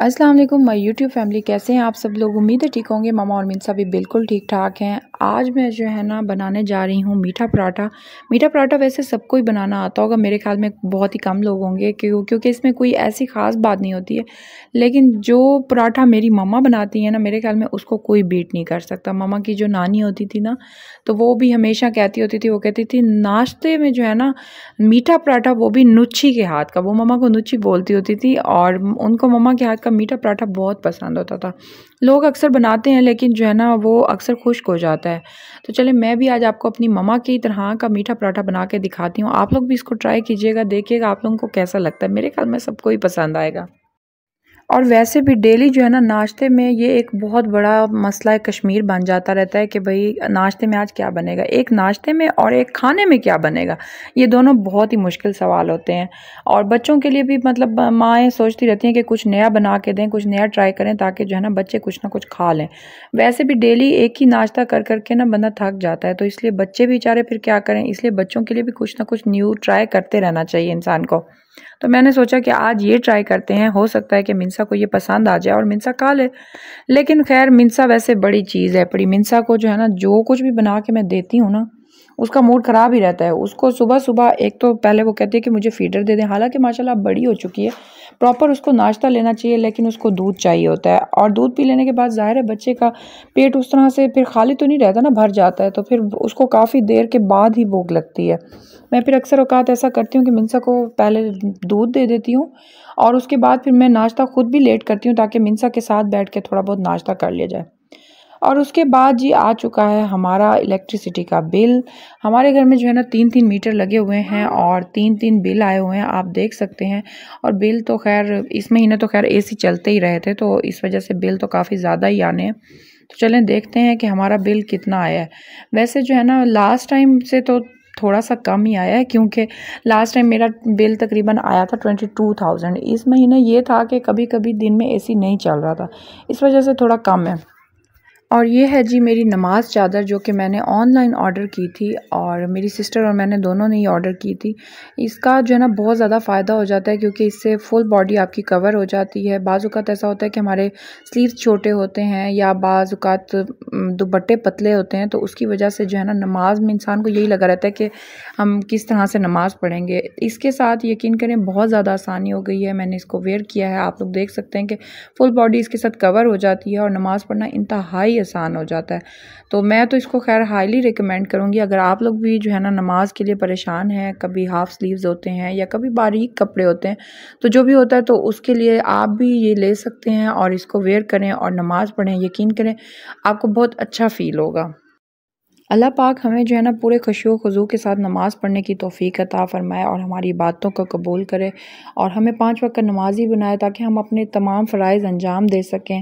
अस्सलाम वालेकुम my YouTube family, कैसे हैं आप सब लोग। उम्मीद है ठीक होंगे। मामा और मिनसा भी बिल्कुल ठीक ठाक हैं। आज मैं जो है ना बनाने जा रही हूँ मीठा पराठा। मीठा पराठा वैसे सबको ही बनाना आता होगा, मेरे ख्याल में बहुत ही कम लोग होंगे क्योंकि इसमें कोई ऐसी ख़ास बात नहीं होती है। लेकिन जो पराठा मेरी मम्मा बनाती हैं ना, मेरे ख्याल में उसको कोई बीट नहीं कर सकता। मम्मा की जो नानी होती थी ना, तो वो भी हमेशा कहती होती थी, वो कहती थी नाश्ते में जो है ना मीठा पराठा, वो भी नुच्छी के हाथ का। वो मम्मा को नुच्छी बोलती होती थी और उनको मम्मा के हाथ का मीठा पराठा बहुत पसंद होता था। लोग अक्सर बनाते हैं लेकिन जो है ना वो अक्सर खुश्क हो जाता है। तो चले मैं भी आज आपको अपनी मम्मा की तरह का मीठा पराठा बना के दिखाती हूँ। आप लोग भी इसको ट्राई कीजिएगा, देखिएगा आप लोगों को कैसा लगता है। मेरे ख्याल में सबको ही पसंद आएगा। और वैसे भी डेली जो है ना नाश्ते में ये एक बहुत बड़ा मसला कश्मीर बन जाता रहता है कि भाई नाश्ते में आज क्या बनेगा। एक नाश्ते में और एक खाने में क्या बनेगा, ये दोनों बहुत ही मुश्किल सवाल होते हैं। और बच्चों के लिए भी मतलब माएँ सोचती रहती हैं कि कुछ नया बना के दें, कुछ नया ट्राई करें ताकि जो है ना बच्चे कुछ ना कुछ खा लें। वैसे भी डेली एक ही नाश्ता कर करके ना बंदा थक जाता है, तो इसलिए बच्चे भी बेचारे फिर क्या करें, इसलिए बच्चों के लिए भी कुछ ना कुछ न्यू ट्राई करते रहना चाहिए इंसान को। तो मैंने सोचा कि आज ये ट्राई करते हैं, हो सकता है कि मिनसा को ये पसंद आ जाए और मिनसा खा ले। लेकिन खैर मिनसा वैसे बड़ी चीज़ है, बड़ी मिनसा को जो है ना जो कुछ भी बना के मैं देती हूँ ना, उसका मूड ख़राब ही रहता है। उसको सुबह सुबह एक तो पहले वो कहती है कि मुझे फीडर दे दें, हालांकि माशाल्लाह बड़ी हो चुकी है, प्रॉपर उसको नाश्ता लेना चाहिए, लेकिन उसको दूध चाहिए होता है। और दूध पी लेने के बाद ज़ाहिर है बच्चे का पेट उस तरह से फिर खाली तो नहीं रहता ना, भर जाता है, तो फिर उसको काफ़ी देर के बाद ही भूख लगती है। मैं फिर अक्सर औकात ऐसा करती हूँ कि मिनसा को पहले दूध दे देती हूँ और उसके बाद फिर मैं नाश्ता खुद भी लेट करती हूँ ताकि मिनसा के साथ बैठ के थोड़ा बहुत नाश्ता कर लिया जाए। और उसके बाद जी आ चुका है हमारा इलेक्ट्रिसिटी का बिल। हमारे घर में जो है ना 3-3 मीटर लगे हुए हैं और 3-3 बिल आए हुए हैं, आप देख सकते हैं। और बिल तो खैर इस महीने तो खैर एसी चलते ही रहे थे, तो इस वजह से बिल तो काफ़ी ज़्यादा ही आने हैं। तो चलें देखते हैं कि हमारा बिल कितना आया है। वैसे जो है ना लास्ट टाइम से तो थोड़ा सा कम ही आया है, क्योंकि लास्ट टाइम मेरा बिल तकरीबन आया था 22,000। इस महीने ये था कि कभी कभी दिन में एसी नहीं चल रहा था, इस वजह से थोड़ा कम है। और ये है जी मेरी नमाज चादर, जो कि मैंने ऑनलाइन ऑर्डर की थी और मेरी सिस्टर और मैंने दोनों ने ही ऑर्डर की थी। इसका जो है ना बहुत ज़्यादा फ़ायदा हो जाता है क्योंकि इससे फुल बॉडी आपकी कवर हो जाती है। बाज़ औक़ात ऐसा होता है कि हमारे स्लीव्स छोटे होते हैं या बाज़ औक़ात दुपट्टे पतले होते हैं, तो उसकी वजह से जो है ना नमाज में इंसान को यही लगा रहता है कि हम किस तरह से नमाज़ पढ़ेंगे। इसके साथ यकीन करें बहुत ज़्यादा आसानी हो गई है। मैंने इसको वेयर किया है, आप लोग देख सकते हैं कि फुल बॉडी इसके साथ कवर हो जाती है और नमाज़ पढ़ना इंतहाई आसान हो जाता है। तो मैं तो इसको खैर हाईली रिकमेंड करूँगी। अगर आप लोग भी जो है ना नमाज के लिए परेशान हैं, कभी हाफ़ स्लीव्स होते हैं या कभी बारीक कपड़े होते हैं, तो जो भी होता है तो उसके लिए आप भी ये ले सकते हैं और इसको वेयर करें और नमाज़ पढ़ें। यकीन करें आपको बहुत अच्छा फ़ील होगा। अल्लाह पाक हमें जो है ना पूरे खुशू खुजू के साथ नमाज़ पढ़ने की तौफ़ीक अता फ़रमाए और हमारी इबादतों को कबूल करे और हमें 5 वक़्त का नमाज़ी बनाए ताकि हम अपने तमाम फ़राइज़ अंजाम दे सकें।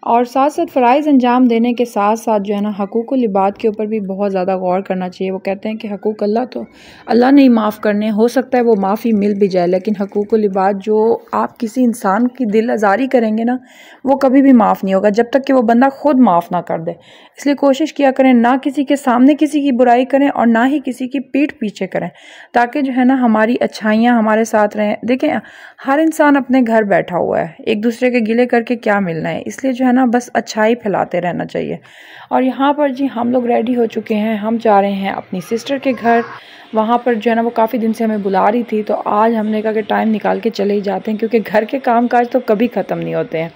और साथ साथ फ़राइज़ अंजाम देने के साथ साथ जो है ना हकूक़ुल इबाद के ऊपर भी बहुत ज़्यादा गौर करना चाहिए। वो कहते हैं कि हकूक़ अल्लाह तो अल्लाह ने ही माफ़ करने, हो सकता है वो माफ़ी मिल भी जाए, लेकिन हकूक़ुल इबाद जो आप किसी इंसान की दिल आज़ारी करेंगे ना, वो कभी भी माफ़ नहीं होगा जब तक कि वो बंदा खुद माफ़ ना कर दे। इसलिए कोशिश किया करें ना किसी के सामने किसी की बुराई करें और ना ही किसी की पीठ पीछे करें, ताकि जो है ना हमारी अच्छाइयाँ हमारे साथ रहें। देखें हर इंसान अपने घर बैठा हुआ है, एक दूसरे के गिले करके क्या मिलना है, इसलिए जो है ना बस अच्छाई फैलाते रहना चाहिए। और यहाँ पर जी हम लोग रेडी हो चुके हैं, हम जा रहे हैं अपनी सिस्टर के घर। वहाँ पर जो है ना वो काफ़ी दिन से हमें बुला रही थी, तो आज हमने कहा कि टाइम निकाल के चले ही जाते हैं, क्योंकि घर के काम काज तो कभी ख़त्म नहीं होते हैं,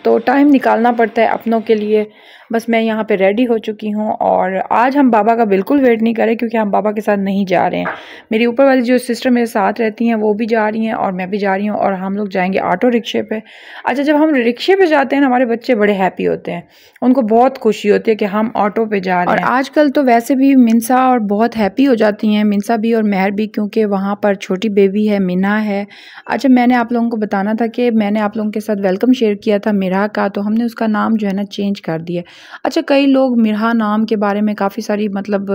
तो टाइम निकालना पड़ता है अपनों के लिए। बस मैं यहाँ पे रेडी हो चुकी हूँ और आज हम बाबा का बिल्कुल वेट नहीं करें, क्योंकि हम बाबा के साथ नहीं जा रहे हैं। मेरी ऊपर वाली जो सिस्टर मेरे साथ रहती हैं वो भी जा रही हैं और मैं भी जा रही हूँ, और हम लोग जाएंगे ऑटो रिक्शे पे। अच्छा, जब हम रिक्शे पे जाते हैं ना हमारे बच्चे बड़े हैप्पी होते हैं, उनको बहुत खुशी होती है कि हम ऑटो पे जा रहे हैं। और आजकल तो वैसे भी मिनसा और बहुत हैप्पी हो जाती हैं, मिनसा भी और महर भी, क्योंकि वहाँ पर छोटी बेबी है, मिना है। अच्छा, मैंने आप लोगों को बताना था कि मैंने आप लोगों के साथ वेलकम शेयर किया था मिरा का, तो हमने उसका नाम जो है ना चेंज कर दिया। अच्छा, कई लोग मिरा नाम के बारे में काफ़ी सारी मतलब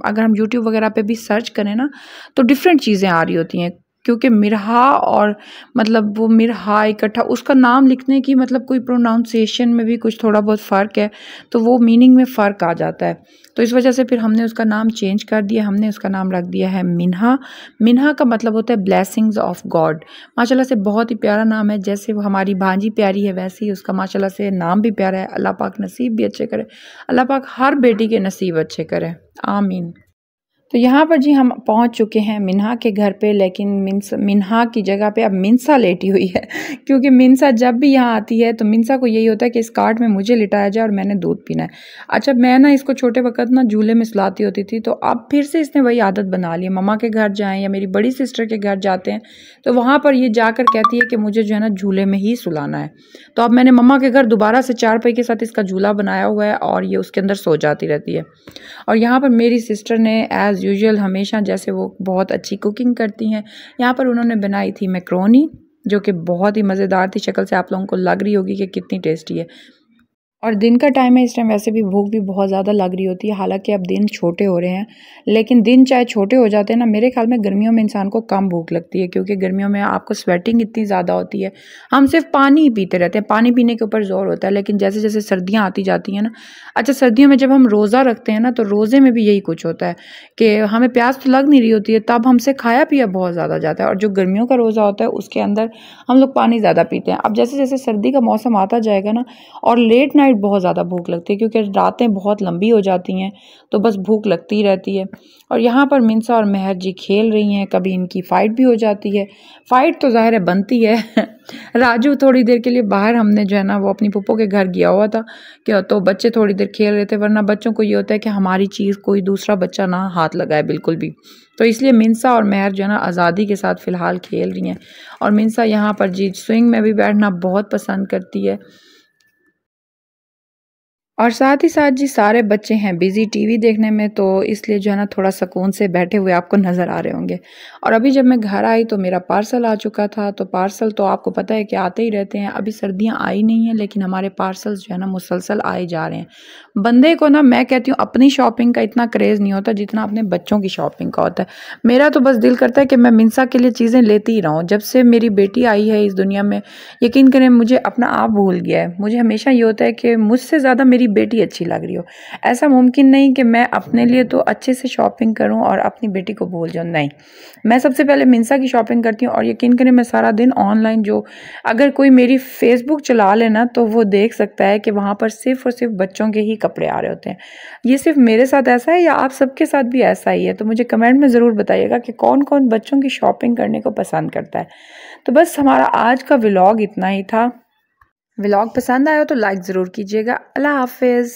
अगर हम यूट्यूब वगैरह पे भी सर्च करें ना, तो डिफरेंट चीज़ें आ रही होती हैं, क्योंकि मिरहा और मतलब वो मिरहा इकट्ठा, उसका नाम लिखने की मतलब कोई प्रोनाउंसिएशन में भी कुछ थोड़ा बहुत फ़र्क है, तो वो मीनिंग में फ़र्क आ जाता है। तो इस वजह से फिर हमने उसका नाम चेंज कर दिया, हमने उसका नाम रख दिया है मिन्हा। मिन्हा का मतलब होता है ब्लेसिंग्स ऑफ गॉड। माशाल्लाह से बहुत ही प्यारा नाम है, जैसे वो हमारी भांजी प्यारी है वैसे ही उसका माशाल्लाह से नाम भी प्यारा है। अल्लाह पाक नसीब भी अच्छे करे, अल्लाह पाक हर बेटी के नसीब अच्छे करे, आमीन। तो यहाँ पर जी हम पहुँच चुके हैं मिन्हा के घर पे, लेकिन मिन्हा की जगह पे अब मिनसा लेटी हुई है क्योंकि मिनसा जब भी यहाँ आती है तो मिनसा को यही होता है कि इस कार्ट में मुझे लिटाया जाए और मैंने दूध पीना है। अच्छा, मैं ना इसको छोटे वक्त ना झूले में सुलाती होती थी, तो अब फिर से इसने वही आदत बना ली है। मम्मा के घर जाएँ या मेरी बड़ी सिस्टर के घर जाते हैं तो वहाँ पर ये जाकर कहती है कि मुझे जो है ना झूले में ही सुलाना है। तो अब मैंने मम्मा के घर दोबारा से चारपाई के साथ इसका झूला बनाया हुआ है और ये उसके अंदर सो जाती रहती है। और यहाँ पर मेरी सिस्टर ने एज़ यूजुअल हमेशा, जैसे वो बहुत अच्छी कुकिंग करती हैं, यहाँ पर उन्होंने बनाई थी मैक्रोनी, जो कि बहुत ही मज़ेदार थी। शक्ल से आप लोगों को लग रही होगी कि कितनी टेस्टी है। और दिन का टाइम है, इस टाइम वैसे भी भूख भी बहुत ज़्यादा लग रही होती है। हालांकि अब दिन छोटे हो रहे हैं, लेकिन दिन चाहे छोटे हो जाते हैं ना, मेरे ख्याल में गर्मियों में इंसान को कम भूख लगती है, क्योंकि गर्मियों में आपको स्वेटिंग इतनी ज़्यादा होती है। हम सिर्फ पानी ही पीते रहते हैं, पानी पीने के ऊपर जोर होता है। लेकिन जैसे जैसे सर्दियाँ आती जाती हैं ना, अच्छा सर्दियों में जब हम रोज़ा रखते हैं ना, तो रोज़े में भी यही कुछ होता है कि हमें प्यास तो लग नहीं रही होती है, तब हमसे खाया पिया बहुत ज़्यादा जाता है। और जो गर्मियों का रोज़ा होता है उसके अंदर हम लोग पानी ज़्यादा पीते हैं। अब जैसे जैसे सर्दी का मौसम आता जाएगा ना, और लेट नाइट बहुत ज़्यादा भूख लगती है, क्योंकि रातें बहुत लंबी हो जाती हैं, तो बस भूख लगती ही रहती है। और यहाँ पर मिनसा और महर जी खेल रही हैं, कभी इनकी फ़ाइट भी हो जाती है। फ़ाइट तो ज़ाहिर है बनती है राजू थोड़ी देर के लिए बाहर, हमने जो है ना वो अपनी पुप्पो के घर गया हुआ था क्या, तो बच्चे थोड़ी देर खेल रहे थे, वरना बच्चों को ये होता है कि हमारी चीज़ कोई दूसरा बच्चा ना हाथ लगाए बिल्कुल भी। तो इसलिए मिनसा और महर जो है ना आज़ादी के साथ फ़िलहाल खेल रही हैं। और मिनसा यहाँ पर जी स्विंग में भी बैठना बहुत पसंद करती है। और साथ ही साथ जी सारे बच्चे हैं बिज़ी टीवी देखने में, तो इसलिए जो है ना थोड़ा सुकून से बैठे हुए आपको नज़र आ रहे होंगे। और अभी जब मैं घर आई तो मेरा पार्सल आ चुका था। तो पार्सल तो आपको पता है कि आते ही रहते हैं। अभी सर्दियां आई नहीं हैं, लेकिन हमारे पार्सल्स जो है ना मुसलसल आए जा रहे हैं। बंदे को ना, मैं कहती हूँ, अपनी शॉपिंग का इतना क्रेज़ नहीं होता जितना अपने बच्चों की शॉपिंग का होता है। मेरा तो बस दिल करता है कि मैं मिनसा के लिए चीज़ें लेती ही रहूँ। जब से मेरी बेटी आई है इस दुनिया में, यकीन करें मुझे अपना आप भूल गया है। मुझे हमेशा ये होता है कि मुझसे ज़्यादा मेरी बेटी अच्छी लग रही हो। ऐसा मुमकिन नहीं कि मैं अपने लिए तो अच्छे से शॉपिंग करूं और अपनी बेटी को भूल जाऊं, नहीं। मैं सबसे पहले मिनसा की शॉपिंग करती हूं। और यकीन करें मैं सारा दिन ऑनलाइन, जो अगर कोई मेरी फेसबुक चला लेना तो वो देख सकता है कि वहाँ पर सिर्फ और सिर्फ बच्चों के ही कपड़े आ रहे होते हैं। ये सिर्फ मेरे साथ ऐसा है या आप सबके साथ भी ऐसा ही है? तो मुझे कमेंट में ज़रूर बताइएगा कि कौन कौन बच्चों की शॉपिंग करने को पसंद करता है। तो बस हमारा आज का व्लॉग इतना ही था। व्लॉग पसंद आया तो लाइक ज़रूर कीजिएगा। अल्लाह हाफिज़।